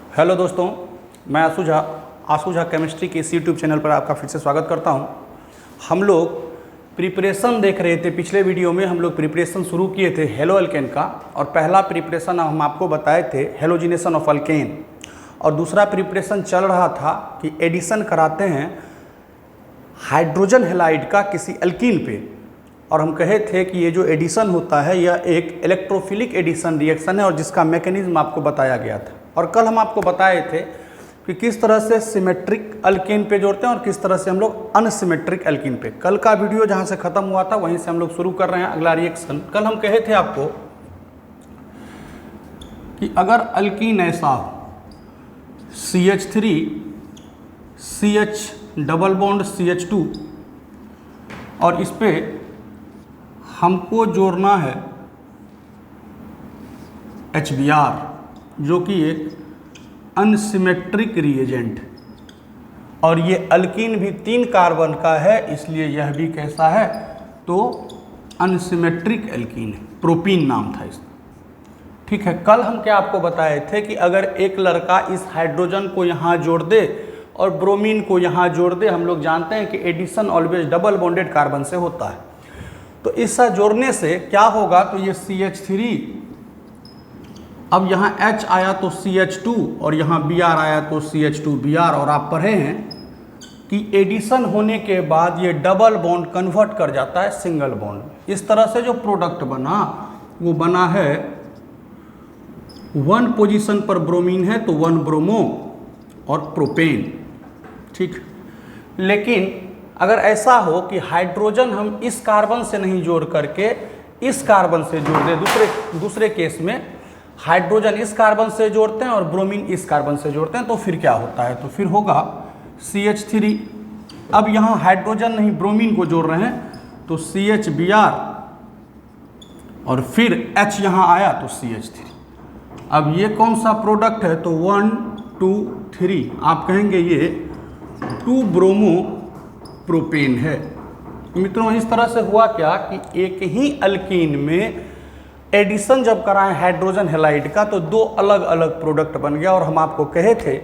Hello दोस्तों, मैं आशु Jha chemistry के इस यूट्यूब चैनल पर आपका फिर से स्वागत करता हूं। हम लोग प्रिपरेशन देख रहे थे। पिछले वीडियो में हम लोग प्रिपरेशन शुरू किए थे हेलो अल्केन का, और पहला प्रिपरेशन हम आपको बताए थे हेलोजिनेशन ऑफ अल्केन, और दूसरा प्रिपरेशन चल रहा था कि एडिशन कराते हैं हाइड्रोजन हैलाइड का किसी अल्कीन पे, और हम कहे थे कि ये जो एडिशन होता है यह एक इलेक्ट्रोफिलिक एडिशन रिएक्शन है और जिसका मैकेनिज्म आपको बताया गया था। और कल हम आपको बताए थे कि किस तरह से सिमेट्रिक अल्कीन पे जोड़ते हैं और किस तरह से हम लोग अनसिमेट्रिक अल्कीन पे। कल का वीडियो जहाँ से ख़त्म हुआ था वहीं से हम लोग शुरू कर रहे हैं अगला रिएक्शन। कल हम कहे थे आपको कि अगर अल्कीन ऐसा हो CH3 CH double bond CH2 और इस पे हमको जोड़ना है HBr जो कि एक अनसिमेट्रिक रिएजेंट है, और ये अल्कीन भी 3 कार्बन का है, इसलिए यह भी कैसा है तो अनसिमेट्रिक अल्कीन है। प्रोपीन नाम था इसका, ठीक है। कल हम क्या आपको बताए थे कि अगर एक लड़का इस हाइड्रोजन को यहाँ जोड़ दे और ब्रोमीन को यहाँ जोड़ दे, हम लोग जानते हैं कि addition always double bonded carbon से होता है, तो इससे जोड़ने से क्या होगा तो ये CH3, अब यहाँ H आया तो CH2 और यहाँ Br आया तो CH2Br, और आप पढ़े हैं कि एडिशन होने के बाद ये डबल बॉन्ड कन्वर्ट कर जाता है सिंगल बॉन्ड। इस तरह से जो प्रोडक्ट बना वो बना है 1 पोजीशन पर ब्रोमीन है तो 1 ब्रोमो और प्रोपेन, ठीक। लेकिन अगर ऐसा हो कि हाइड्रोजन हम इस कार्बन से नहीं जोड़ करके इस कार्बन से जोड़ दें, दूसरे केस में हाइड्रोजन इस कार्बन से जोड़ते हैं और ब्रोमीन इस कार्बन से जोड़ते हैं, तो फिर क्या होता है तो फिर होगा CH3। अब यहाँ हाइड्रोजन नहीं ब्रोमीन को जोड़ रहे हैं तो CHBr और फिर H यहाँ आया तो CH3। अब ये कौन सा प्रोडक्ट है तो 1 2 3, आप कहेंगे ये 2 ब्रोमो प्रोपेन है। मित्रों, इस तरह से हुआ क्या कि एक ही अल्कीन में एडिशन जब कराएं हाइड्रोजन हैलाइड का तो 2 अलग अलग प्रोडक्ट बन गया, और हम आपको कहे थे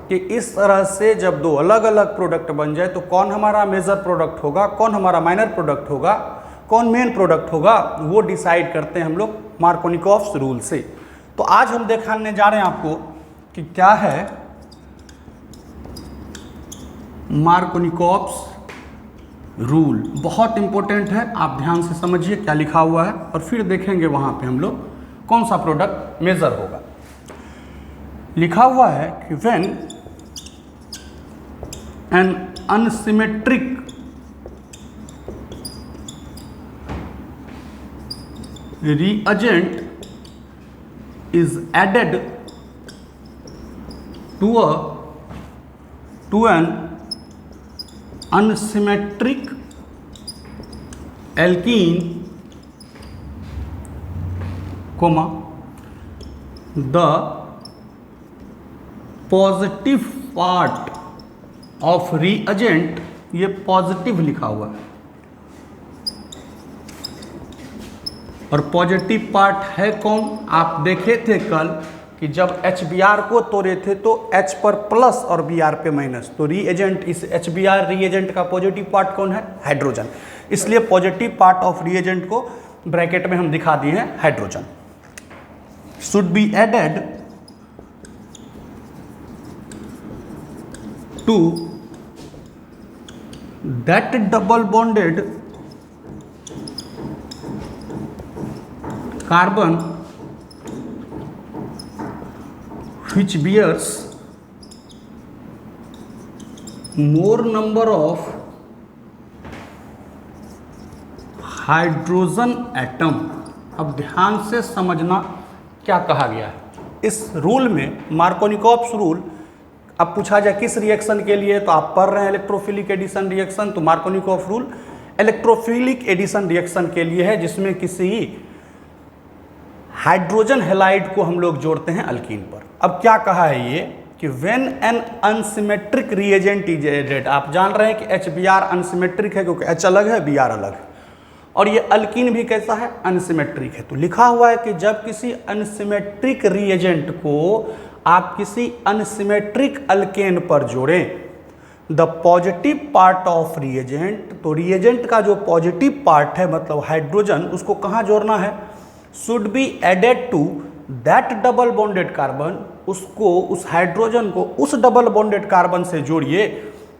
कि इस तरह से जब 2 अलग अलग प्रोडक्ट बन जाए तो कौन हमारा मेजर प्रोडक्ट होगा, कौन हमारा माइनर प्रोडक्ट होगा, कौन मेन प्रोडक्ट होगा, वो डिसाइड करते हैं हम लोग मार्कोनिकॉफ्स रूल से। तो आज हम दिखाने जा रहे हैं आपको कि क्या है मार्कोनिकॉफ्स रूल। बहुत इंपॉर्टेंट है, आप ध्यान से समझिए क्या लिखा हुआ है, और फिर देखेंगे वहां पे हम लोग कौन सा प्रोडक्ट मेजर होगा। लिखा हुआ है कि when an unsymmetric reagent is added to an unsymmetric alkene, comma, the positive part of reagent, ये पॉजिटिव लिखा हुआ है, और पॉजिटिव पार्ट है कौन, आप देखे थे कल कि जब HBr को तोड़े थे तो H पर प्लस और Br पे माइनस, तो रिएजेंट इस HBr रिएजेंट का पॉजिटिव पार्ट कौन है, हाइड्रोजन। इसलिए पॉजिटिव पार्ट ऑफ रिएजेंट को ब्रैकेट में हम दिखा दिए हैं hydrogen. Should be added to that double bonded carbon which bears more number of hydrogen atom। अब ध्यान से समझना क्या कहा गया है इस रूल में, मार्कोनिकॉफ्स रूल। अब पूछा जाए किस रिएक्शन के लिए, तो आप पढ़ रहे हैं इलेक्ट्रोफिलिक एडिशन रिएक्शन, तो Markovnikov rule electrophilic addition reaction के लिए है, जिसमें किसी हाइड्रोजन हैलाइड को हम लोग जोड़ते हैं अल्कीन पर। अब क्या कहा है ये कि when an unsymmetric reagent is added, आप जान रहे हैं कि HBr अनसिमेट्रिक है क्योंकि H अलग है Br अलग है, और ये अल्कीन भी कैसा है, अनसिमेट्रिक है। तो लिखा हुआ है कि जब किसी अनसिमेट्रिक रिएजेंट को आप किसी अनसिमेट्रिक अल्केन पर जोड़ें, the positive part of reagent, तो रिएजेंट का जो पॉजिटिव पार्ट है मतलब हाइड्रोजन, उसको कहाँ जोड़ना है, should be added to that double bonded carbon, उसको उस हाइड्रोजन को उस डबल बॉन्डेड कार्बन से जोड़िए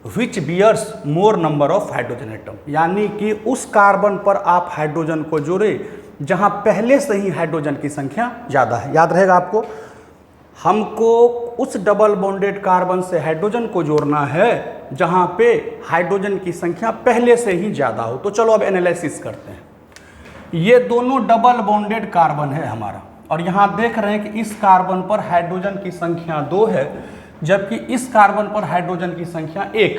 which bears more number of hydrogen atom, यानी कि उस कार्बन पर आप हाइड्रोजन को जोड़े जहां पहले से ही हाइड्रोजन की संख्या ज़्यादा है। याद रहेगा आपको, हमको उस डबल बॉन्डेड कार्बन से हाइड्रोजन को जोड़ना है जहां पे हाइड्रोजन की संख्या पहले से ही ज़्यादा हो। तो चलो अब एनालिसिस करते हैं। ये दोनों डबल बॉन्डेड कार्बन है हमारा, और यहाँ देख रहे हैं कि इस कार्बन पर हाइड्रोजन की संख्या 2 है, जबकि इस कार्बन पर हाइड्रोजन की संख्या 1,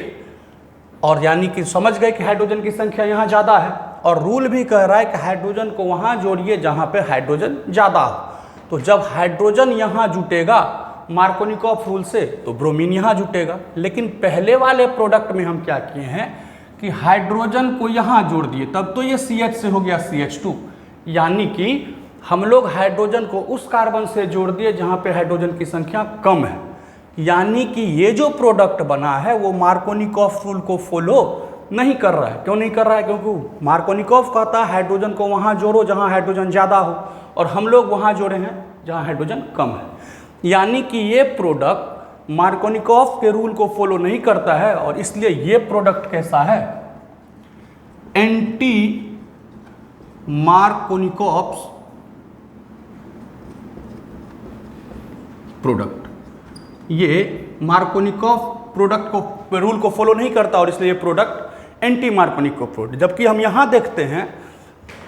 और यानी कि समझ गए कि हाइड्रोजन की संख्या यहाँ ज़्यादा है, और रूल भी कह रहा है कि हाइड्रोजन को वहाँ जोड़िए जहाँ पे हाइड्रोजन ज़्यादा हो। तो जब हाइड्रोजन यहाँ जुटेगा मार्कोनिकॉफ रूल से, तो ब्रोमीन यहाँ जुटेगा। लेकिन पहले वाले प्रोडक्ट में हम क्या किए हैं कि हाइड्रोजन को यहाँ जोड़ दिए, तब तो ये CH से हो गया CH2, यानी कि हम लोग हाइड्रोजन को उस कार्बन से जोड़ दिए जहाँ पे हाइड्रोजन की संख्या कम है, यानी कि ये जो प्रोडक्ट बना है वो मार्कोनिकॉफ रूल को फॉलो नहीं कर रहा है। क्यों नहीं कर रहा है? क्योंकि मार्कोनिकॉफ कहता है हाइड्रोजन को वहाँ जोड़ो जहाँ हाइड्रोजन ज़्यादा हो, और हम लोग वहाँ जोड़े हैं जहाँ हाइड्रोजन कम है, यानी कि ये प्रोडक्ट मार्कोनिकॉफ के रूल को फॉलो नहीं करता है, और इसलिए ये प्रोडक्ट कैसा है, एंटी मार्कोनिकॉफ प्रोडक्ट। ये मार्कोनिकॉफ प्रोडक्ट को रूल को फॉलो नहीं करता, और इसलिए ये प्रोडक्ट एंटी मार्कोनिकॉफ प्रोडक्ट। जबकि हम यहाँ देखते हैं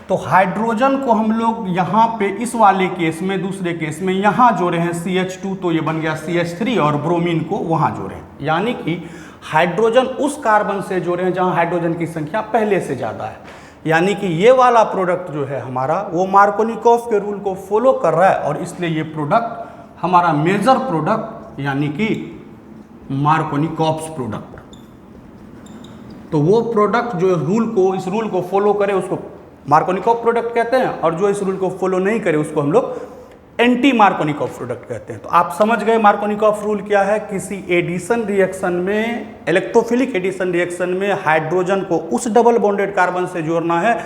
तो हाइड्रोजन को हम लोग यहाँ पे इस वाले केस में, दूसरे केस में यहाँ जोड़े हैं CH2, तो ये बन गया CH3, और ब्रोमीन को वहाँ जोड़े हैं, यानी कि हाइड्रोजन उस कार्बन से जोड़े हैं जहाँ हाइड्रोजन की संख्या पहले से ज़्यादा है, यानी कि ये वाला प्रोडक्ट जो है हमारा वो मार्कोनिकॉफ के रूल को फॉलो कर रहा है, और इसलिए ये प्रोडक्ट हमारा मेजर प्रोडक्ट यानी कि मार्कोनिकॉफ प्रोडक्ट। तो वो प्रोडक्ट जो इस रूल को फॉलो करे उसको मार्कोनिकॉफ प्रोडक्ट कहते हैं, और जो इस रूल को फॉलो नहीं करे उसको हम लोग एंटी मार्कोनिकॉफ प्रोडक्ट कहते हैं। तो आप समझ गए मार्कोनिकॉफ रूल क्या है। किसी एडिशन रिएक्शन में, इलेक्ट्रोफिलिक एडिशन रिएक्शन में हाइड्रोजन को उस डबल बॉन्डेड कार्बन से जोड़ना है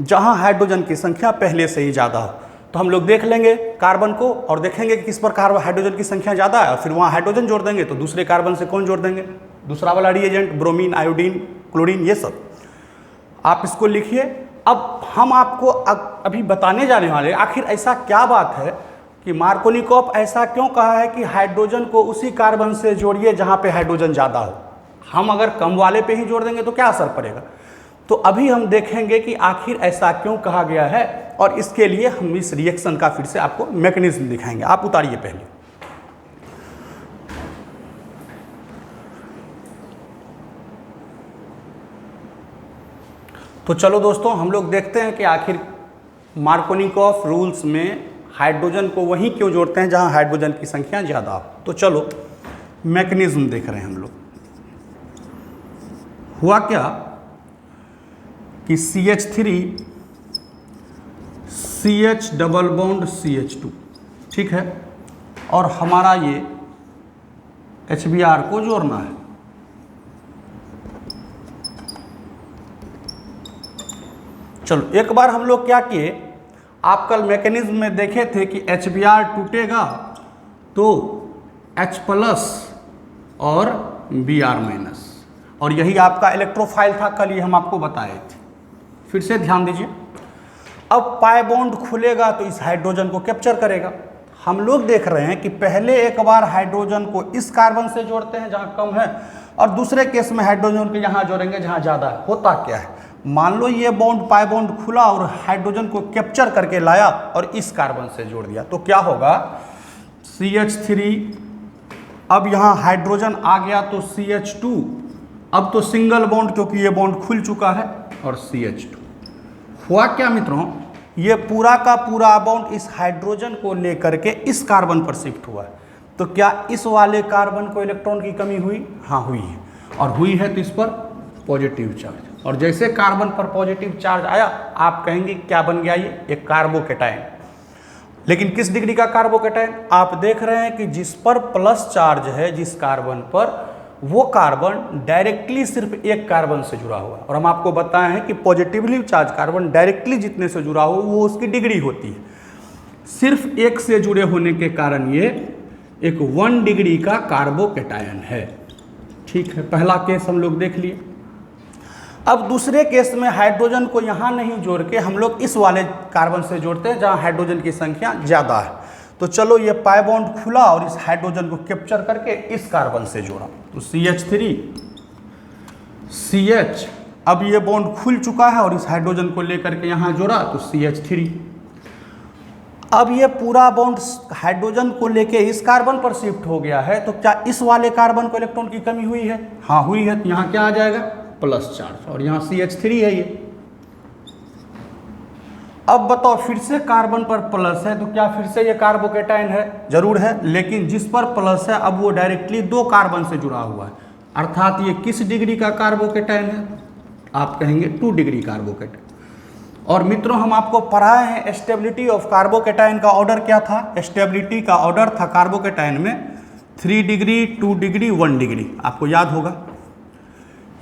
जहां हाइड्रोजन की संख्या पहले से ही ज़्यादा हो। तो हम लोग देख लेंगे कार्बन को और देखेंगे कि किस पर कार्बन हाइड्रोजन की संख्या ज़्यादा है, और फिर वहाँ हाइड्रोजन जोड़ देंगे, तो दूसरे कार्बन से कौन जोड़ देंगे, दूसरा वाला रिएजेंट, ब्रोमीन, आयोडीन, क्लोरीन, ये सब आप इसको लिखिए। अब हम आपको अभी बताने जाने वाले आखिर ऐसा क्या बात है कि मार्कोनिकॉफ ऐसा क्यों कहा है कि हाइड्रोजन को उसी कार्बन से जोड़िए जहाँ पे हाइड्रोजन ज़्यादा हो। हम अगर कम वाले पे ही जोड़ देंगे तो क्या असर पड़ेगा। तो अभी हम देखेंगे कि आखिर ऐसा क्यों कहा गया है, और इसके लिए हम इस रिएक्शन का फिर से आपको मैकेनिज्म दिखाएंगे। आप उतारिए पहले। तो चलो दोस्तों हम लोग देखते हैं कि आखिर मार्कोनिकॉफ रूल्स में हाइड्रोजन को वहीं क्यों जोड़ते हैं जहां हाइड्रोजन की संख्या ज़्यादा हो। तो चलो मैकेनिज्म देख रहे हैं हम लोग। हुआ क्या कि CH3 CH double bond CH2, ठीक है, और हमारा ये HBr को जोड़ना है। चलो एक बार हम लोग क्या किए, आप कल मैकेनिज्म में देखे थे कि HBr टूटेगा तो H प्लस और Br माइनस, और यही आपका इलेक्ट्रोफाइल था, कल ये हम आपको बताए थे। फिर से ध्यान दीजिए, अब पाई बॉन्ड खुलेगा तो इस हाइड्रोजन को कैप्चर करेगा। हम लोग देख रहे हैं कि पहले एक बार हाइड्रोजन को इस कार्बन से जोड़ते हैं जहाँ कम है, और दूसरे केस में हाइड्रोजन को यहाँ जोड़ेंगे जहाँ ज़्यादा है। होता क्या है, मान लो ये बॉन्ड पाई बॉन्ड खुला और हाइड्रोजन को कैप्चर करके लाया और इस कार्बन से जोड़ दिया, तो क्या होगा, CH3, अब यहाँ हाइड्रोजन आ गया तो CH2, अब तो सिंगल बॉन्ड क्योंकि ये बॉन्ड खुल चुका है, और CH2। हुआ क्या मित्रों, ये पूरा का पूरा बॉन्ड इस हाइड्रोजन को लेकर के इस कार्बन पर शिफ्ट हुआ है। तो क्या इस वाले कार्बन को इलेक्ट्रॉन की कमी हुई? हाँ हुई है, और हुई है तो इस पर पॉजिटिव चार्ज, और जैसे कार्बन पर पॉजिटिव चार्ज आया आप कहेंगे क्या बन गया, ये एक कार्बोकेटायन। लेकिन किस डिग्री का कार्बोकेटायन? आप देख रहे हैं कि जिस पर प्लस चार्ज है जिस कार्बन पर, वो कार्बन डायरेक्टली सिर्फ एक कार्बन से जुड़ा हुआ है। और हम आपको बताए हैं कि पॉजिटिवली चार्ज कार्बन डायरेक्टली जितने से जुड़ा हो वो उसकी डिग्री होती है। सिर्फ एक से जुड़े होने के कारण ये एक 1 डिग्री का कार्बोकेटायन है। ठीक है, पहला केस हम लोग देख लिए। अब दूसरे केस में हाइड्रोजन को यहाँ नहीं जोड़ के हम लोग इस वाले कार्बन से जोड़ते हैं जहाँ हाइड्रोजन की संख्या ज़्यादा है। तो चलो ये पाई बॉन्ड खुला और इस हाइड्रोजन को कैप्चर करके इस कार्बन से जोड़ा, तो CH3 CH, अब ये बॉन्ड खुल चुका है और इस हाइड्रोजन को लेकर के यहाँ जोड़ा तो CH3। अब ये पूरा बॉन्ड हाइड्रोजन को लेके इस कार्बन पर शिफ्ट हो गया है, तो क्या इस वाले कार्बन को इलेक्ट्रॉन की कमी हुई है? हाँ हुई है। तो यहाँ क्या आ जाएगा? प्लस चार्ज, और यहाँ CH3 है ये। अब बताओ, फिर से कार्बन पर प्लस है तो क्या फिर से ये कार्बोकेटायन है? जरूर है, लेकिन जिस पर प्लस है अब वो डायरेक्टली 2 कार्बन से जुड़ा हुआ है, अर्थात ये किस डिग्री का कार्बोकेटायन है? आप कहेंगे 2 डिग्री कार्बोकेटायन। और मित्रों, हम आपको पढ़ाए हैं स्टेबिलिटी ऑफ कार्बोकेटायन का ऑर्डर क्या था? स्टेबिलिटी का ऑर्डर था कार्बोकेटायन में 3 डिग्री, 2 डिग्री, 1 डिग्री, आपको याद होगा।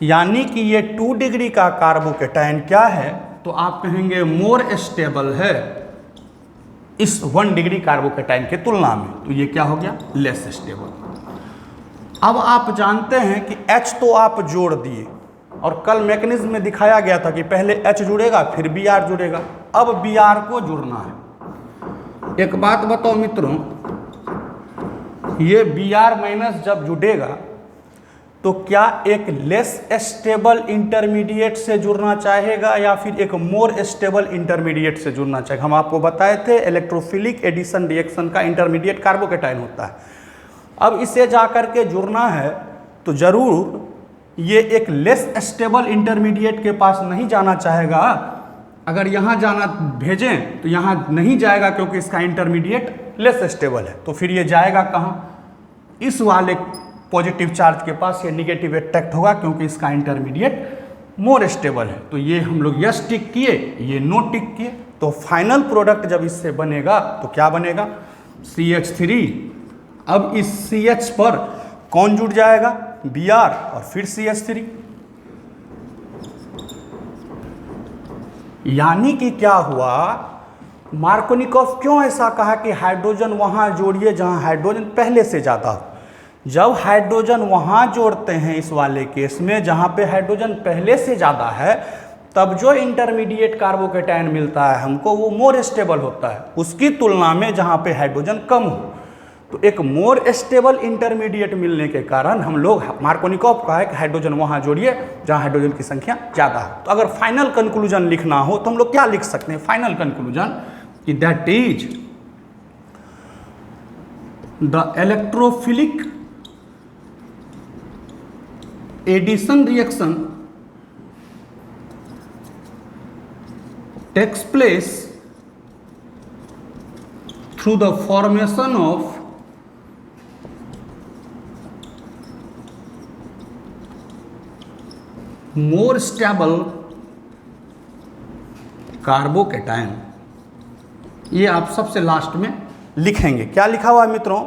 यानी कि ये 2 डिग्री का कार्बोकेटायन क्या है? तो आप कहेंगे मोर स्टेबल है इस 1 डिग्री कार्बोकेटायन के तुलना में। तो ये क्या हो गया? Less stable. अब आप जानते हैं कि H तो आप जोड़ दिए, और कल मैकेनिज्म में दिखाया गया था कि पहले H जुड़ेगा फिर Br जुड़ेगा। अब Br को जुड़ना है। एक बात बताओ मित्रों, ये Br माइनस जब जुड़ेगा तो क्या एक लेस स्टेबल इंटरमीडिएट से जुड़ना चाहेगा या फिर एक मोर स्टेबल इंटरमीडिएट से जुड़ना चाहेगा? हम आपको बताए थे इलेक्ट्रोफिलिक एडिशन रिएक्शन का इंटरमीडिएट कार्बोकेटायन होता है। अब इसे जाकर के जुड़ना है तो जरूर ये एक लेस स्टेबल इंटरमीडिएट के पास नहीं जाना चाहेगा। अगर यहाँ जाना भेजें तो यहाँ नहीं जाएगा क्योंकि इसका इंटरमीडिएट लेस स्टेबल है। तो फिर ये जाएगा कहाँ? इस वाले पॉजिटिव चार्ज के पास ये निगेटिव अट्रैक्ट होगा क्योंकि इसका इंटरमीडिएट मोर स्टेबल है। तो ये हम लोग यस टिक किए, ये नो टिक किए। तो फाइनल प्रोडक्ट जब इससे बनेगा तो क्या बनेगा? CH3। अब इस CH पर कौन जुड़ जाएगा? Br और फिर CH3। यानी कि क्या हुआ? मार्कोनिकॉफ क्यों ऐसा कहा कि हाइड्रोजन वहां जोड़िए जहां हाइड्रोजन पहले से ज़्यादा हो? जब हाइड्रोजन वहाँ जोड़ते हैं इस वाले केस में जहाँ पे हाइड्रोजन पहले से ज़्यादा है, तब जो इंटरमीडिएट कार्बोकेटायन मिलता है हमको वो मोर स्टेबल होता है उसकी तुलना में जहाँ पे हाइड्रोजन कम हो। तो एक मोर स्टेबल इंटरमीडिएट मिलने के कारण हम लोग मार्कोनिकॉफ कहा है कि हाइड्रोजन वहाँ जोड़िए जहाँ हाइड्रोजन की संख्या ज़्यादा हो। तो अगर फाइनल कंक्लूजन लिखना हो तो हम लोग क्या लिख सकते हैं? फाइनल कंक्लूजन कि that is the electrophilic addition reaction takes place through the formation of more stable carbocation. ये आप सबसे लास्ट में लिखेंगे। क्या लिखा हुआ है मित्रों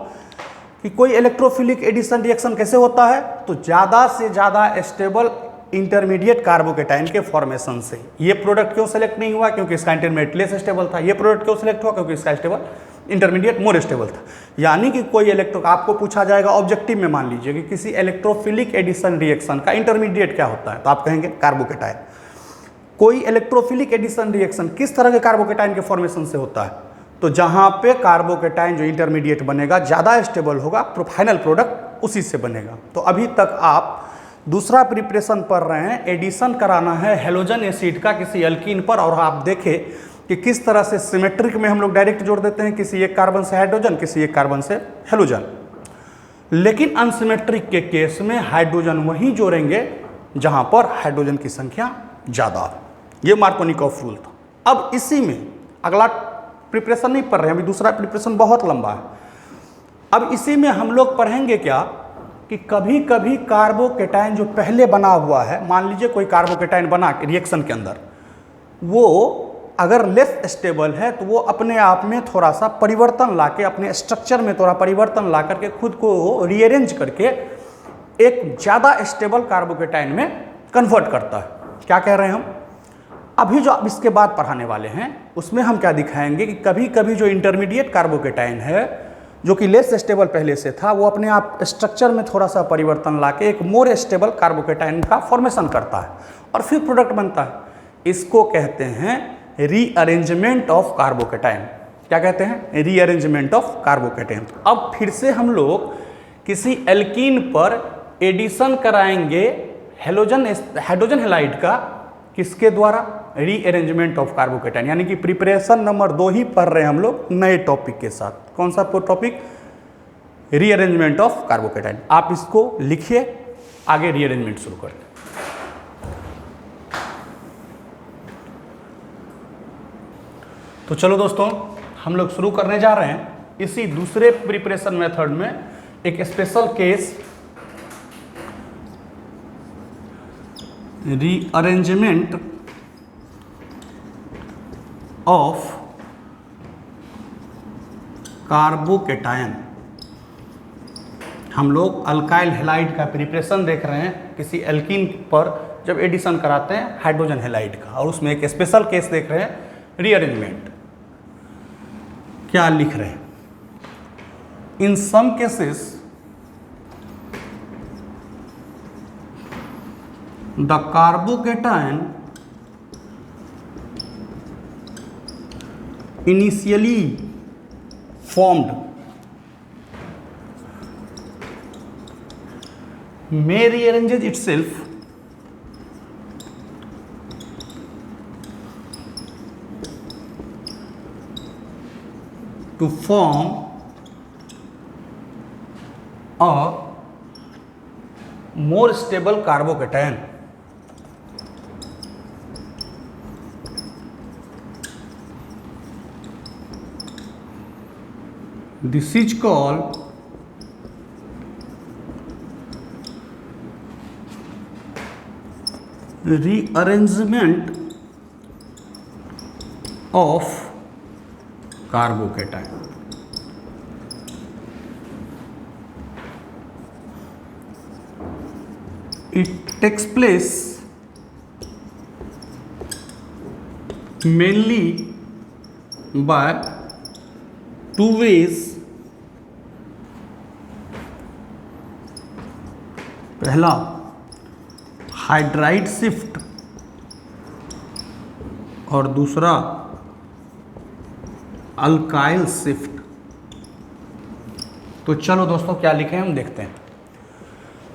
कि कोई इलेक्ट्रोफिलिक एडिशन रिएक्शन कैसे होता है? तो ज़्यादा से ज़्यादा स्टेबल इंटरमीडिएट कार्बोकेटायन के फॉर्मेशन से। ये प्रोडक्ट क्यों सेलेक्ट नहीं हुआ? क्योंकि इसका इंटरमीडिएट लेस स्टेबल था। ये प्रोडक्ट क्यों सेलेक्ट हुआ? क्योंकि इसका स्टेबल इंटरमीडिएट मोर स्टेबल था। यानी कि कोई आपको पूछा जाएगा ऑब्जेक्टिव में, मान लीजिए कि किसी इलेक्ट्रोफिलिक एडिशन रिएक्शन का इंटरमीडिएट क्या होता है, तो आप कहेंगे कार्बोकेटायन। कोई इलेक्ट्रोफिलिक एडिशन रिएक्शन किस तरह के कार्बोकेटायन के फॉर्मेशन से होता है? तो जहाँ पे कार्बोकेटायन जो इंटरमीडिएट बनेगा ज़्यादा स्टेबल होगा, फाइनल प्रोडक्ट उसी से बनेगा। तो अभी तक आप दूसरा प्रिपरेशन पढ़ रहे हैं, एडिशन कराना है हेलोजन एसिड का किसी अल्कीन पर, और आप देखें कि किस तरह से सिमेट्रिक में हम लोग डायरेक्ट जोड़ देते हैं, किसी एक कार्बन से हाइड्रोजन, किसी एक कार्बन से हेलोजन। लेकिन अनसिमेट्रिक के केस में हाइड्रोजन वहीं जोड़ेंगे जहाँ पर हाइड्रोजन की संख्या ज़्यादा है। ये मार्कोनिकॉफ रूल था। अब इसी में अगला प्रिपरेशन नहीं पढ़ रहे हैं, अभी दूसरा प्रिपरेशन बहुत लंबा है। अब इसी में हम लोग पढ़ेंगे क्या कि कभी कभी कार्बोकेटायन जो पहले बना हुआ है, मान लीजिए कोई कार्बोकेटायन बना रिएक्शन के अंदर, वो अगर लेस स्टेबल है तो वो अपने आप में थोड़ा सा परिवर्तन लाके, अपने स्ट्रक्चर में थोड़ा परिवर्तन ला करके खुद को रीअरेंज करके एक ज़्यादा स्टेबल कार्बोकेटाइन में कन्वर्ट करता है। क्या कह रहे हैं हम? अभी जो अब इसके बाद पढ़ाने वाले हैं उसमें हम क्या दिखाएंगे कि कभी कभी जो इंटरमीडिएट कार्बोकेटाइन है जो कि लेस स्टेबल पहले से था, वो अपने आप स्ट्रक्चर में थोड़ा सा परिवर्तन लाके एक मोर स्टेबल कार्बोकेटाइन का फॉर्मेशन करता है और फिर प्रोडक्ट बनता है। इसको कहते हैं रीअरेंजमेंट ऑफ कार्बोकेटाइन। क्या कहते हैं? Rearrangement of carbocation. अब फिर से हम लोग किसी एल्कीन पर एडिशन कराएंगे हाइड्रोजन हैलाइड का, किसके द्वारा? रीअरेंजमेंट ऑफ कार्बोकेटाइन, यानी कि प्रिपरेशन नंबर 2 ही पढ़ रहे हैं हम लोग नए टॉपिक के साथ। कौन सा टॉपिक? Rearrangement of carbocation. आप इसको लिखिए, आगे रीअरेंजमेंट शुरू करते हैं। तो चलो दोस्तों, हम लोग शुरू करने जा रहे हैं इसी दूसरे प्रिपरेशन मेथड में एक special case, rearrangement of carbocation. हम लोग अल्काइल हैलाइड का प्रिपरेशन देख रहे हैं किसी एल्कीन पर जब एडिशन कराते हैं हाइड्रोजन हैलाइड का, और उसमें एक स्पेशल केस देख रहे हैं रीअरेंजमेंट। क्या लिख रहे हैं? In some cases the carbocation initially formed may rearrange itself to form a more stable carbocation. This is called rearrangement of carbocation. It takes place mainly by 2 ways. पहला hydride shift और दूसरा alkyl shift. तो चलो दोस्तों, क्या लिखे हैं हम देखते हैं।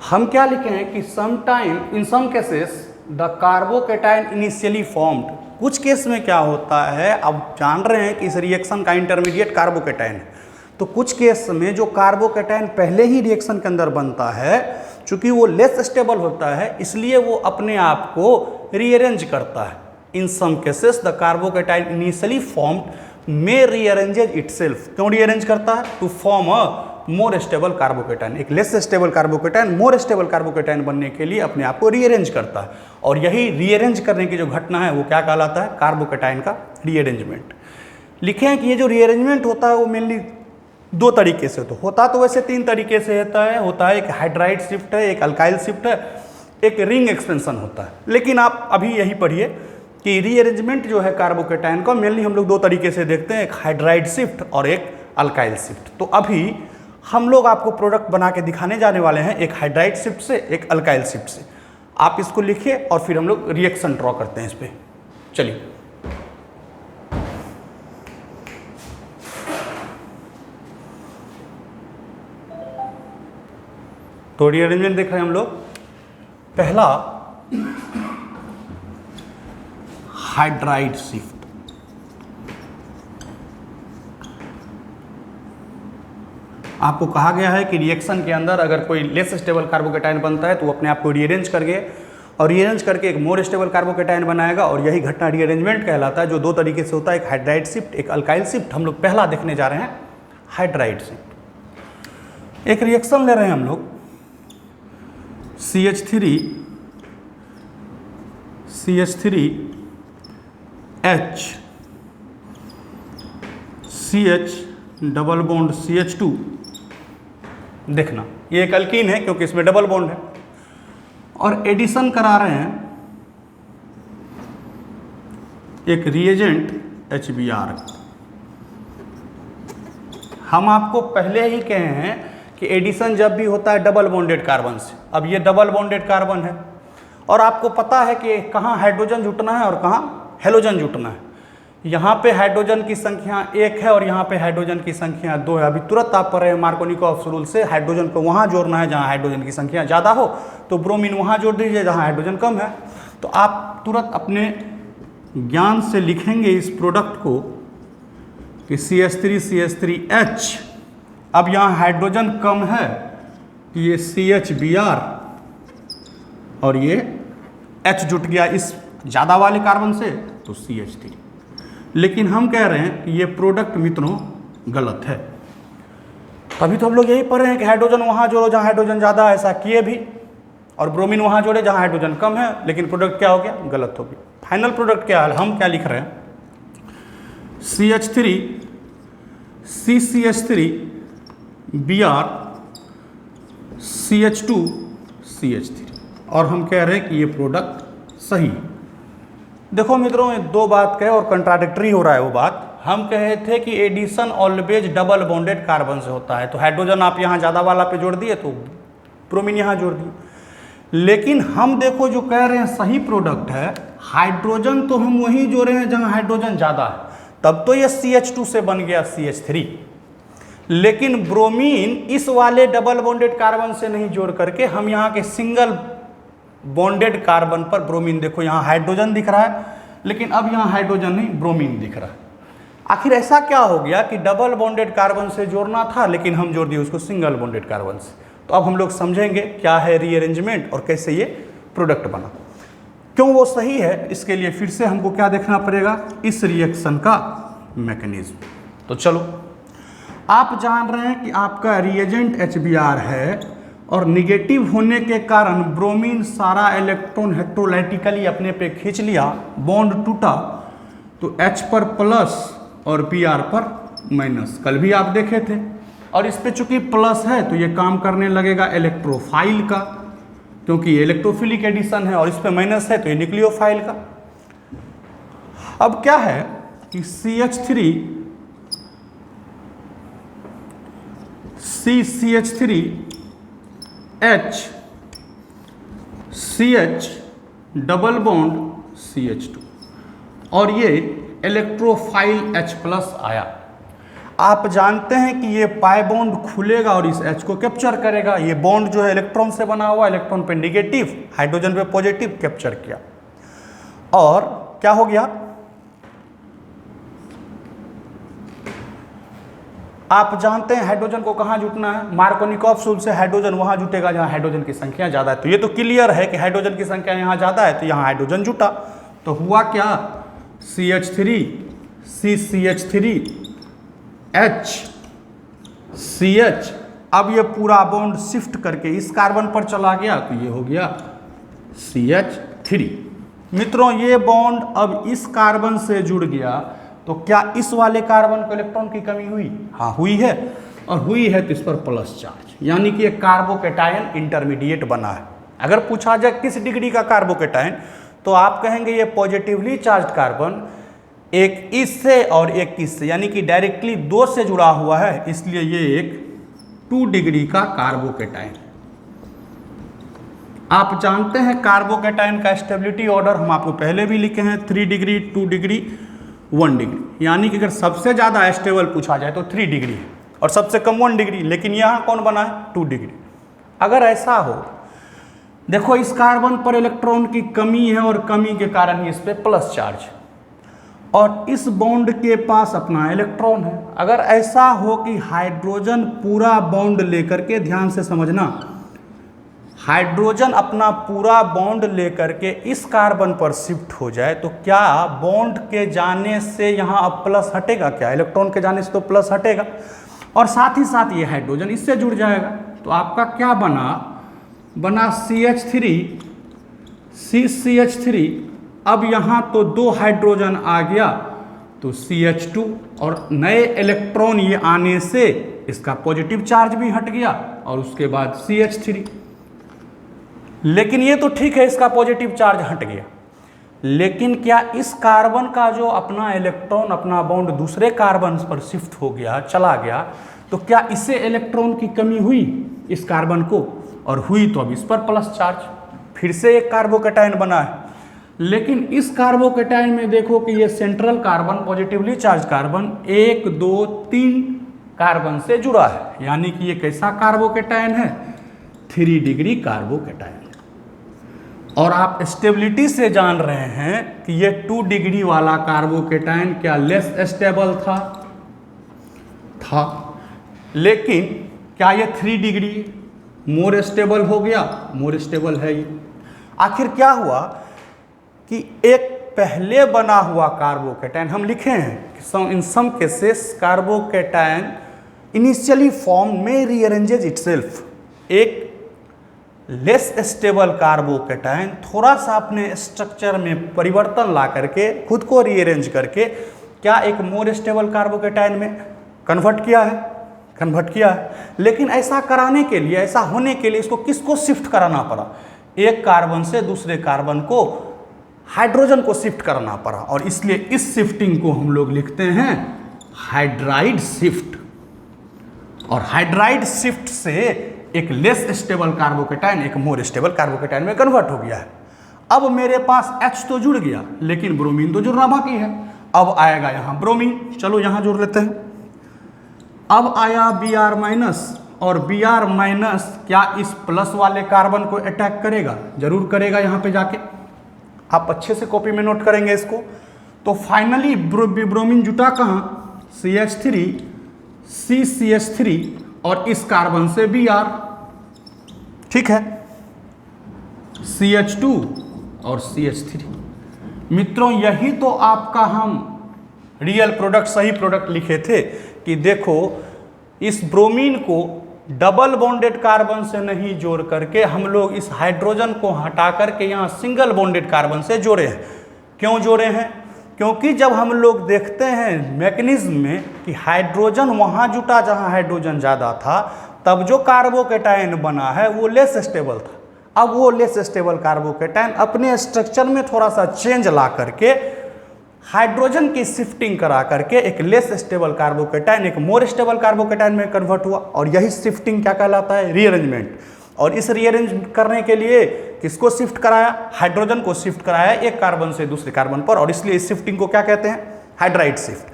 हम क्या लिखे हैं कि sometime in some cases the carbocation initially formed. कुछ केस में क्या होता है, अब जान रहे हैं कि इस रिएक्शन का इंटरमीडिएट कार्बोकेटाइन है, तो कुछ केस में जो कार्बोकेटाइन पहले ही रिएक्शन के अंदर बनता है, चूंकि वो लेस स्टेबल होता है इसलिए वो अपने आप को रीअरेंज करता है। In some cases the carbocation initially formed may rearranges itself. क्यों रीअरेंज करता है? To form a more stable carbocation. एक less stable carbocation more stable carbocation बनने के लिए अपने आप को रीअरेंज करता है, और यही रीअरेंज करने की जो घटना है वो क्या कहलाता है? कार्बोकेटाइन का रीअरेंजमेंट। लिखे हैं कि ये जो रीअरेंजमेंट होता है वो मेनली 2 तरीके से होता तो वैसे 3 तरीके से होता है एक हाइड्राइड शिफ्ट है, एक अल्काइल शिफ्ट है, एक रिंग एक्सपेंशन होता है। लेकिन आप अभी यही पढ़िए कि रीअरेंजमेंट जो है कार्बोकेटाइन का मेनली हम लोग 2 तरीके से देखते हैं, एक हाइड्राइड शिफ्ट और एक अल्काइल शिफ्ट। तो अभी हम लोग आपको प्रोडक्ट बना के दिखाने जाने वाले हैं, एक हाइड्राइड शिफ्ट से, एक अल्काइल शिफ्ट से। आप इसको लिखिए और फिर हम लोग रिएक्शन ड्रॉ करते हैं इस पर। चलिए, तो रीअरेंजमेंट देख रहे हैं हम लोग। पहला हाइड्राइड शिफ्ट। आपको कहा गया है कि रिएक्शन के अंदर अगर कोई लेस स्टेबल कार्बोकेटाइन बनता है तो वो अपने आप को रीअरेंज करके और रीअरेंज करके एक मोर स्टेबल कार्बोकेटाइन बनाएगा, और यही घटना रीअरेंजमेंट कहलाता है, जो 2 तरीके से होता है, एक हाइड्राइड शिफ्ट, एक अल्काइल शिफ्ट। हम लोग पहला देखने जा रहे हैं हाइड्राइड शिफ्ट। एक रिएक्शन ले रहे हैं हम लोग CH3H CH double bond CH2, देखना ये एक अल्कीन है क्योंकि इसमें डबल बॉन्ड है, और एडिशन करा रहे हैं एक रिएजेंट HBr। हम आपको पहले ही कहे हैं कि एडिशन जब भी होता है डबल बॉन्डेड कार्बन से। अब ये डबल बॉन्डेड कार्बन है और आपको पता है कि कहाँ हाइड्रोजन जुटना है और कहाँ हेलोजन जुटना है। यहाँ पे हाइड्रोजन की संख्या 1 है और यहाँ पे हाइड्रोजन की संख्या 2 है। अभी तुरंत आप पढ़ रहे हैं मार्कोनिकॉफ रूल से, हाइड्रोजन को वहाँ जोड़ना है जहाँ हाइड्रोजन की संख्या ज़्यादा हो, तो ब्रोमीन वहाँ जोड़ दीजिए जहाँ हाइड्रोजन कम है। तो आप तुरंत अपने ज्ञान से लिखेंगे इस प्रोडक्ट को कि CH3CH3H। अब यहाँ हाइड्रोजन कम है कि ये CHBr और ये H जुट गया इस ज़्यादा वाले कार्बन से, तो CH3। लेकिन हम कह रहे हैं कि ये प्रोडक्ट मित्रों गलत है। तभी तो हम लोग यही पढ़ रहे हैं कि हाइड्रोजन वहाँ जोड़ो जहाँ हाइड्रोजन ज़्यादा है, ऐसा किए भी, और ब्रोमीन वहाँ जोड़े जहाँ हाइड्रोजन कम है, लेकिन प्रोडक्ट क्या हो गया? गलत हो गया। फाइनल प्रोडक्ट क्या है? हम क्या लिख रहे हैं? CH3 CCH3 Br CH2 CH3, और हम कह रहे हैं कि ये प्रोडक्ट सही है। देखो मित्रों, ये दो बात कहे और कंट्राडिक्टरी हो रहा है वो बात। हम कहे थे कि addition always double bonded carbon से होता है, तो हाइड्रोजन आप यहाँ ज़्यादा वाला पे जोड़ दिए तो ब्रोमीन यहाँ जोड़ दिए। लेकिन हम देखो जो कह रहे हैं सही प्रोडक्ट है, हाइड्रोजन तो हम वहीं जोड़े हैं जहाँ हाइड्रोजन ज़्यादा है, तब तो ये CH2 से बन गया CH3। लेकिन ब्रोमीन इस वाले डबल बॉन्डेड कार्बन से नहीं जोड़ करके हम यहाँ के सिंगल बॉन्डेड कार्बन पर ब्रोमीन, देखो यहाँ हाइड्रोजन दिख रहा है लेकिन अब यहाँ हाइड्रोजन नहीं ब्रोमीन दिख रहा है। आखिर ऐसा क्या हो गया कि डबल बॉन्डेड कार्बन से जोड़ना था लेकिन हम जोड़ दिए उसको सिंगल बॉन्डेड कार्बन से। तो अब हम लोग समझेंगे क्या है रीअरेंजमेंट और कैसे ये प्रोडक्ट बना, क्यों वो सही है। इसके लिए फिर से हमको क्या देखना पड़ेगा? इस रिएक्शन का मैकेनिज्म। तो चलो, आप जान रहे हैं कि आपका रिएजेंट HBr है और निगेटिव होने के कारण ब्रोमीन सारा इलेक्ट्रॉन हेट्रोलाइटिकली अपने पे खींच लिया, बॉन्ड टूटा, तो H पर प्लस और Br पर माइनस। कल भी आप देखे थे। और इस पे चूंकि प्लस है तो ये काम करने लगेगा इलेक्ट्रोफाइल का, क्योंकि ये इलेक्ट्रोफिलिक एडिशन है, और इस पे माइनस है तो ये न्यूक्लियोफाइल का। अब क्या है कि CH3 CCH3 H CH double bond CH2 और ये इलेक्ट्रोफाइल H प्लस आया। आप जानते हैं कि ये पाई बॉन्ड खुलेगा और इस H को कैप्चर करेगा। ये बॉन्ड जो है इलेक्ट्रॉन से बना हुआ, इलेक्ट्रॉन पे निगेटिव, हाइड्रोजन पे पॉजिटिव, कैप्चर किया। और क्या हो गया? आप जानते हैं हाइड्रोजन को कहाँ जुटना है? मार्कोनिकॉफ रूल से हाइड्रोजन वहाँ जुटेगा जहाँ हाइड्रोजन की संख्या ज़्यादा है। तो ये तो क्लियर है कि हाइड्रोजन की संख्या यहाँ ज़्यादा है तो यहाँ हाइड्रोजन जुटा। तो हुआ क्या? CH3 CCH3 H CH। अब ये पूरा बॉन्ड शिफ्ट करके इस कार्बन पर चला गया तो ये हो गया CH3। मित्रों, ये बॉन्ड अब इस कार्बन से जुड़ गया तो क्या इस वाले कार्बन को इलेक्ट्रॉन की कमी हुई? हाँ हुई है, और हुई है तो इस पर प्लस चार्ज, यानी कि एक कार्बोकेटायन इंटरमीडिएट बना है। अगर पूछा जाए किस डिग्री का कार्बोकेटायन, तो आप कहेंगे ये पॉजिटिवली चार्ज कार्बन एक इससे और एक इससे, यानी कि डायरेक्टली 2 से जुड़ा हुआ है, इसलिए ये एक 2 डिग्री का कार्बोकेटायन। आप जानते हैं कार्बोकेटायन का स्टेबिलिटी ऑर्डर हम आपको पहले भी लिखे हैं, 3 डिग्री, 2 डिग्री, 1 डिग्री। यानी कि अगर सबसे ज़्यादा स्टेबल पूछा जाए तो 3 डिग्री है और सबसे कम 1 डिग्री, लेकिन यहाँ कौन बना है? 2 डिग्री। अगर ऐसा हो, देखो इस कार्बन पर इलेक्ट्रॉन की कमी है और कमी के कारण ही इस पर प्लस चार्ज, और इस बॉन्ड के पास अपना इलेक्ट्रॉन है। अगर ऐसा हो कि हाइड्रोजन पूरा बॉन्ड लेकर के, ध्यान से समझना, हाइड्रोजन अपना पूरा बॉन्ड लेकर के इस कार्बन पर शिफ्ट हो जाए तो क्या बॉन्ड के जाने से यहाँ अब प्लस हटेगा? क्या इलेक्ट्रॉन के जाने से तो प्लस हटेगा, और साथ ही साथ ये हाइड्रोजन इससे जुड़ जाएगा। तो आपका क्या बना CH3 CCH3। अब यहाँ तो 2 हाइड्रोजन आ गया तो CH2 और नए इलेक्ट्रॉन ये आने से इसका पॉजिटिव चार्ज भी हट गया और उसके बाद CH3। लेकिन ये तो ठीक है, इसका पॉजिटिव चार्ज हट गया, लेकिन क्या इस कार्बन का जो अपना इलेक्ट्रॉन अपना बॉन्ड दूसरे कार्बन पर शिफ्ट हो गया, चला गया, तो क्या इसे इलेक्ट्रॉन की कमी हुई इस कार्बन को? और हुई तो अब इस पर प्लस चार्ज, फिर से एक कार्बोकैटायन बना है। लेकिन इस कार्बोकैटायन में देखो कि ये central carbon positively charge carbon 1 2 3 carbon से जुड़ा है, यानी कि ये कैसा कार्बोकैटायन है? 3 डिग्री कार्बोकैटायन। और आप स्टेबिलिटी से जान रहे हैं कि ये 2 डिग्री वाला कार्बोकैटायन क्या लेस स्टेबल था, लेकिन क्या ये 3 डिग्री मोर स्टेबल हो गया? मोर स्टेबल है ये। आखिर क्या हुआ कि एक पहले बना हुआ कार्बोकैटायन, हम लिखे हैं in some cases carbocation initially form may rearranges itself. एक लेस स्टेबल कार्बोकैटायन थोड़ा सा अपने स्ट्रक्चर में परिवर्तन ला करके खुद को रीअरेंज करके क्या एक मोर स्टेबल कार्बोकैटायन में कन्वर्ट किया है। लेकिन ऐसा कराने के लिए, ऐसा होने के लिए इसको किसको शिफ्ट कराना पड़ा? एक कार्बन से दूसरे कार्बन को, हाइड्रोजन को शिफ्ट करना पड़ा, और इसलिए इस शिफ्टिंग को हम लोग लिखते हैं हाइड्राइड शिफ्ट। और हाइड्राइड शिफ्ट से एक लेस स्टेबल कार्बोकैटायन एक मोर स्टेबल कार्बोकैटायन में कन्वर्ट हो गया है। अब मेरे पास H तो जुड़ गया, लेकिन ब्रोमीन तो जुड़ना बाकी है। अब आएगा यहाँ ब्रोमीन, चलो यहाँ जोड़ लेते हैं। अब आया Br- और Br- क्या इस प्लस वाले कार्बन को अटैक करेगा? जरूर करेगा। यहाँ पे जाके आप अच्छे से कॉपी में नोट करेंगे इसको। तो फाइनली ब्रोमीन जुटा कहाँ? CH3 CCH3 और इस कार्बन से Br, ठीक है, CH2 और CH3। मित्रों, यही तो आपका हम रियल प्रोडक्ट, सही प्रोडक्ट लिखे थे कि देखो इस ब्रोमीन को डबल बॉन्डेड कार्बन से नहीं जोड़ करके हम लोग इस हाइड्रोजन को हटा करके यहाँ सिंगल बॉन्डेड कार्बन से जोड़े हैं। क्यों जोड़े हैं? क्योंकि जब हम लोग देखते हैं मैकेनिज्म में कि हाइड्रोजन वहाँ जुटा जहाँ हाइड्रोजन ज़्यादा था, तब जो कार्बोकैटायन बना है वो लेस स्टेबल था। अब वो लेस स्टेबल कार्बोकैटायन अपने स्ट्रक्चर में थोड़ा सा चेंज ला करके हाइड्रोजन की शिफ्टिंग करा करके एक लेस स्टेबल कार्बोकैटायन एक मोर स्टेबल कार्बोकैटायन में कन्वर्ट हुआ। और यही शिफ्टिंग क्या कहलाता है? रीअरेंजमेंट। और इस रीअरेंज करने के लिए किसको शिफ्ट कराया? हाइड्रोजन को शिफ्ट कराया एक कार्बन से दूसरे कार्बन पर, और इसलिए इस शिफ्टिंग को क्या कहते हैं? Hydride shift.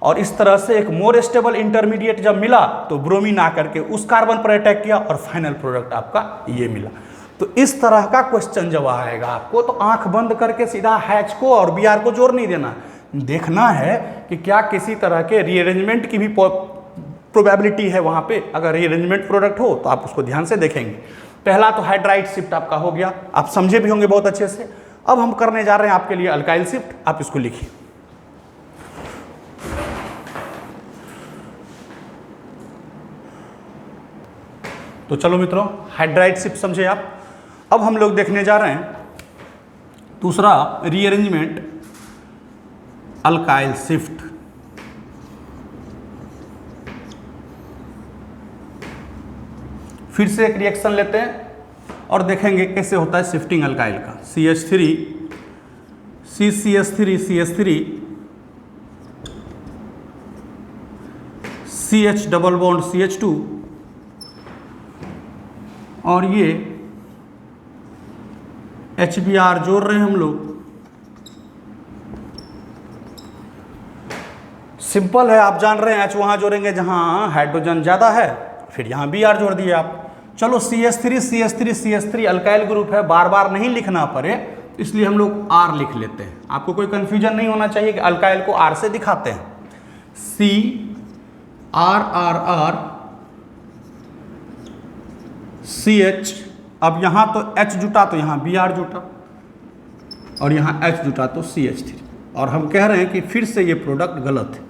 और इस तरह से एक मोर स्टेबल इंटरमीडिएट जब मिला तो ब्रोमीन आकर के उस कार्बन पर अटैक किया और फाइनल प्रोडक्ट आपका ये मिला। तो इस तरह का क्वेश्चन जब आएगा आपको तो आंख बंद करके सीधा हैच को और Br को जोड़ नहीं देना, देखना है कि क्या किसी तरह के रीअरेंजमेंट की भी प्रोबेबिलिटी है वहाँ पे। अगर रीअरेंजमेंट प्रोडक्ट हो तो आप उसको ध्यान से देखेंगे। पहला तो हाइड्राइड शिफ्ट आपका हो गया, आप समझे भी होंगे बहुत अच्छे से। अब हम करने जा रहे हैं आपके लिए अल्काइल शिफ्ट, आप इसको लिखिए। तो चलो मित्रों, हाइड्राइड शिफ्ट समझे आप। अब हम लोग देखने जा रहे हैं दूसरा रीअरेंजमेंट अल्काइल शिफ्ट। फिर से एक रिएक्शन लेते हैं और देखेंगे कैसे होता है शिफ्टिंग अल्काइल का। CH3 CCH3 CH3 CH double bond CH2 और ये HBr जोड़ रहे हैं हम लोग। सिंपल है, आप जान रहे हैं H वहाँ जोड़ेंगे जहाँ हाइड्रोजन ज़्यादा है, फिर यहाँ Br जोड़ दिए आप। चलो CH3 CH3 CH3 alkyl group है, बार बार नहीं लिखना पड़े इसलिए हम लोग R लिख लेते हैं। आपको कोई कन्फ्यूजन नहीं होना चाहिए कि अल्काइल को R से दिखाते हैं। C R R R CH, अब यहाँ तो H जुटा तो यहाँ Br जुटा और यहाँ H जुटा तो CH3। और हम कह रहे हैं कि फिर से ये प्रोडक्ट गलत है,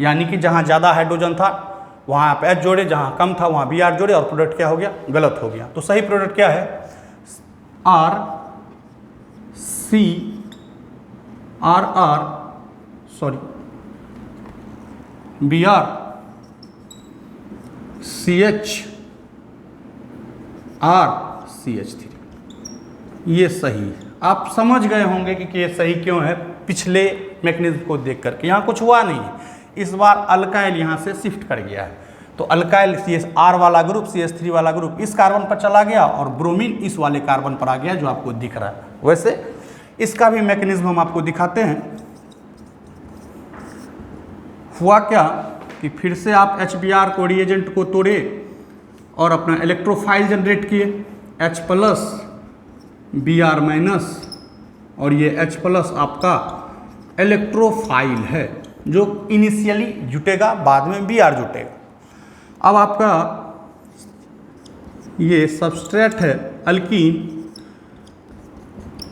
यानी कि जहाँ ज़्यादा हाइड्रोजन था वहाँ आप H जोड़े, जहाँ कम था वहाँ Br जोड़े, और प्रोडक्ट क्या हो गया? गलत हो गया। तो सही प्रोडक्ट क्या है? R C R R sorry Br CH R CH3, ये सही है। आप समझ गए होंगे कि ये सही क्यों है पिछले मैकेनिज्म को देख करके। यहाँ कुछ हुआ नहीं है, इस बार अल्काइल यहाँ से शिफ्ट कर गया है, तो अल्काइल CHR वाला ग्रुप CH3 वाला ग्रुप इस कार्बन पर चला गया और ब्रोमीन इस वाले कार्बन पर आ गया जो आपको दिख रहा है। वैसे इसका भी मैकेनिज्म हम आपको दिखाते हैं। हुआ क्या कि फिर से आप HBr को रिएजेंट को तोड़े और अपना इलेक्ट्रोफाइल जनरेट किए, H प्लस Br माइनस, और ये H प्लस आपका इलेक्ट्रोफाइल है जो इनिशियली जुटेगा, बाद में Br जुटेगा। अब आपका ये सबस्ट्रेट है alkyne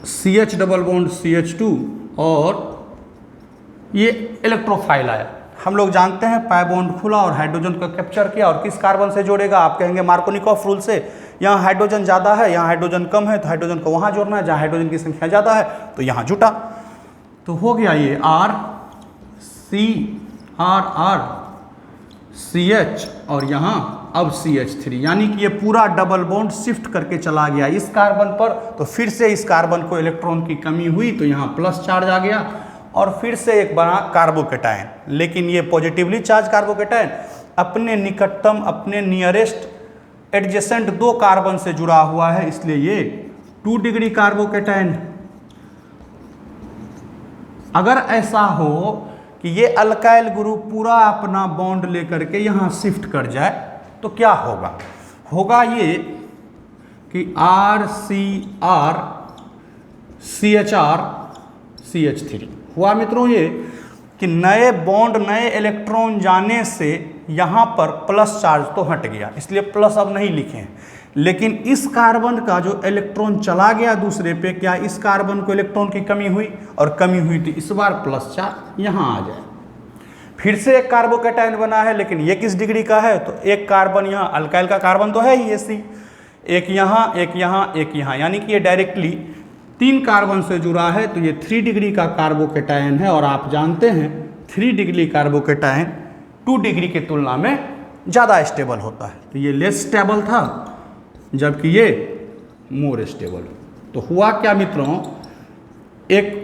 CH double bond CH2 और ये इलेक्ट्रोफाइल आया। हम लोग जानते हैं पाई बॉन्ड खुला और हाइड्रोजन को कैप्चर किया और किस कार्बन से जोड़ेगा, आप कहेंगे मार्कोनिकॉफ रूल से। यहाँ हाइड्रोजन ज़्यादा है, यहाँ हाइड्रोजन कम है, तो हाइड्रोजन को वहाँ जोड़ना है, जहाँ हाइड्रोजन की संख्या ज़्यादा है तो यहाँ जुटा। तो हो गया ये RCRR CH और यहाँ अब CH3, यानी कि ये पूरा डबल बॉन्ड शिफ्ट करके चला गया इस कार्बन पर। तो फिर से इस कार्बन को इलेक्ट्रॉन की कमी हुई तो यहाँ प्लस चार्ज आ गया और फिर से एक बना कार्बोकेटायन। लेकिन ये पॉजिटिवली चार्ज कार्बोकेटायन अपने निकटतम, अपने नियरेस्ट एडजेसेंट दो कार्बन से जुड़ा हुआ है, इसलिए ये 2 डिग्री कार्बोकेटायन। अगर ऐसा हो कि ये अल्काइल ग्रुप पूरा अपना बॉन्ड लेकर के यहाँ शिफ्ट कर जाए तो क्या होगा? होगा ये कि RCR CHR CH3 हुआ मित्रों, ये कि नए बॉन्ड, नए इलेक्ट्रॉन जाने से यहाँ पर प्लस चार्ज तो हट गया, इसलिए प्लस अब नहीं लिखे हैं। लेकिन इस कार्बन का जो इलेक्ट्रॉन चला गया दूसरे पे, क्या इस कार्बन को इलेक्ट्रॉन की कमी हुई? और कमी हुई तो इस बार प्लस चार्ज यहाँ आ जाए। फिर से एक कार्बोकेटायन बना है, लेकिन ये किस डिग्री का है? तो एक कार्बन यहाँ, अल्काइल का कार्बन तो है ही ये C, एक यहाँ, एक यहाँ, एक यहाँ, यानी कि ये डायरेक्टली 3 कार्बन से जुड़ा है, तो ये 3 डिग्री का कार्बोकेटायन है। और आप जानते हैं 3 डिग्री कार्बोकेटायन 2 डिग्री की तुलना में ज़्यादा स्टेबल होता है, तो ये लेस स्टेबल था जबकि ये मोर स्टेबल। तो हुआ क्या मित्रों, एक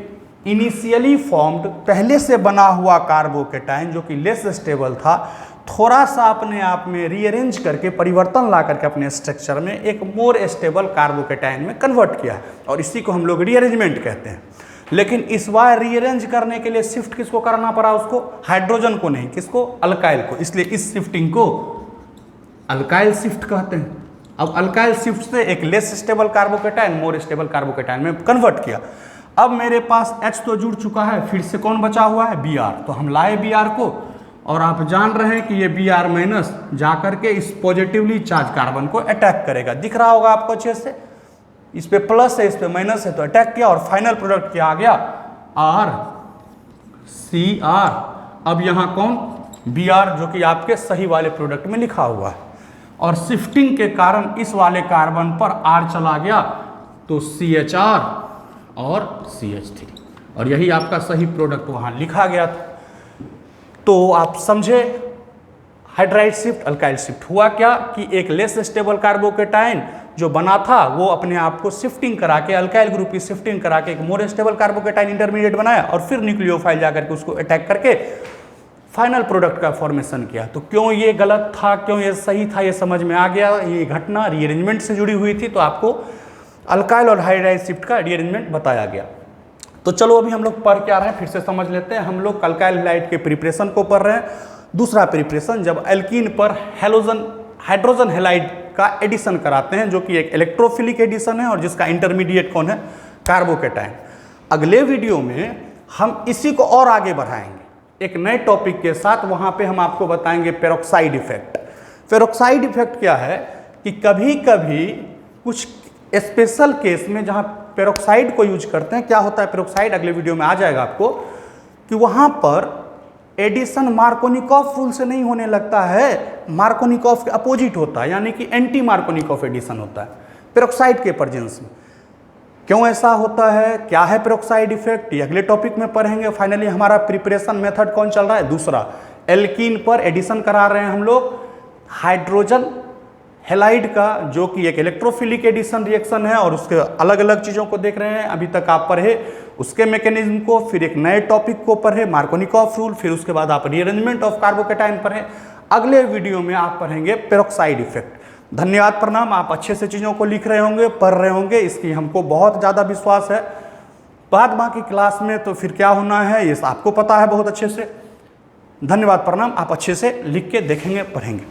इनिशियली फॉर्म्ड पहले से बना हुआ कार्बोकेटायन जो कि लेस स्टेबल था, थोड़ा सा अपने आप में रीअरेंज करके, परिवर्तन ला करके अपने स्ट्रक्चर में एक मोर स्टेबल कार्बोकेटायन में कन्वर्ट किया है, और इसी को हम लोग रीअरेंजमेंट कहते हैं। लेकिन इस बार रीअरेंज करने के लिए शिफ्ट किसको करना पड़ा? उसको, हाइड्रोजन को नहीं, किसको? अल्काइल को। इसलिए इस शिफ्टिंग को अल्काइल शिफ्ट कहते हैं। अब अल्काइल शिफ्ट से एक less stable carbocation more stable carbocation में कन्वर्ट किया। अब मेरे पास H तो जुड़ चुका है, फिर से कौन बचा हुआ है? Br। तो हम लाए Br को, और आप जान रहे हैं कि ये Br माइनस जाकर के इस पॉजिटिवली चार्ज कार्बन को अटैक करेगा। दिख रहा होगा आपको अच्छे से, इस पे प्लस है, इस पे माइनस है, तो अटैक किया और फाइनल प्रोडक्ट क्या आ गया? RCR। अब यहाँ कौन? Br, जो कि आपके सही वाले प्रोडक्ट में लिखा हुआ है, और शिफ्टिंग के कारण इस वाले कार्बन पर R चला गया तो CHR और CH3, और यही आपका सही प्रोडक्ट वहाँ लिखा गया था। तो आप समझे, हाइड्राइड शिफ्ट, अल्काइल शिफ्ट। हुआ क्या कि एक लेस स्टेबल कार्बोकेटायन जो बना था वो अपने आप को शिफ्टिंग करा के, अल्काइल ग्रुप की शिफ्टिंग करा के एक मोर स्टेबल कार्बोकेटायन इंटरमीडिएट बनाया, और फिर न्यूक्लियोफाइल जाकर के उसको अटैक करके फाइनल प्रोडक्ट का फॉर्मेशन किया। तो क्यों ये गलत था, क्यों ये सही था, ये समझ में आ गया। ये घटना रीअरेंजमेंट से जुड़ी हुई थी, तो आपको अल्काइल और हाइड्राइड शिफ्ट का रीअरेंजमेंट बताया गया। तो चलो अभी हम लोग पढ़ क्या रहे हैं फिर से समझ लेते हैं। हम लोग अल्काइल हैलाइड के प्रिपरेशन को पढ़ रहे हैं। दूसरा प्रिपरेशन, जब एल्कीन पर हाइड्रोजन हैलाइड का एडिशन कराते हैं, जो कि एक इलेक्ट्रोफिलिक एडिशन है और जिसका इंटरमीडिएट कौन है? कार्बोकेटायन। अगले वीडियो में हम इसी को और आगे बढ़ाएंगे एक नए टॉपिक के साथ। वहाँ पे हम आपको बताएंगे पेरोक्साइड इफेक्ट। पेरोक्साइड इफेक्ट क्या है कि कभी कभी कुछ स्पेशल केस में जहाँ पेरोक्साइड को यूज करते हैं, क्या होता है पेरोक्साइड, अगले वीडियो में आ जाएगा आपको, कि वहाँ पर एडिशन मार्कोनिकॉफ रूल से नहीं होने लगता है, मार्कोनिकॉफ के अपोजिट होता है, यानी कि एंटी मार्कोनिकॉफ एडिशन होता है पेरोक्साइड के प्रेजेंस में। क्यों ऐसा होता है, क्या है पेरोक्साइड इफेक्ट, ये अगले टॉपिक में पढ़ेंगे। फाइनली हमारा प्रिपरेशन मेथड कौन चल रहा है? दूसरा, एल्कीन पर एडिशन करा रहे हैं हम लोग हाइड्रोजन हैलाइड का, जो कि एक इलेक्ट्रोफिलिक एडिशन रिएक्शन है, और उसके अलग अलग चीज़ों को देख रहे हैं। अभी तक आप पढ़े उसके मैकेनिज्म को, फिर एक नए टॉपिक को पढ़े मार्कोनिकॉफ रूल, फिर उसके बाद आप रीअरेंजमेंट ऑफ कार्बोकेटाइन पढ़े। अगले वीडियो में आप पढ़ेंगे पेरोक्साइड इफेक्ट। धन्यवाद, प्रणाम। आप अच्छे से चीज़ों को लिख रहे होंगे, पढ़ रहे होंगे, इसकी हमको बहुत ज़्यादा विश्वास है। बाद बाकी क्लास में तो फिर क्या होना है ये आपको पता है बहुत अच्छे से। धन्यवाद, प्रणाम। आप अच्छे से लिख के देखेंगे, पढ़ेंगे।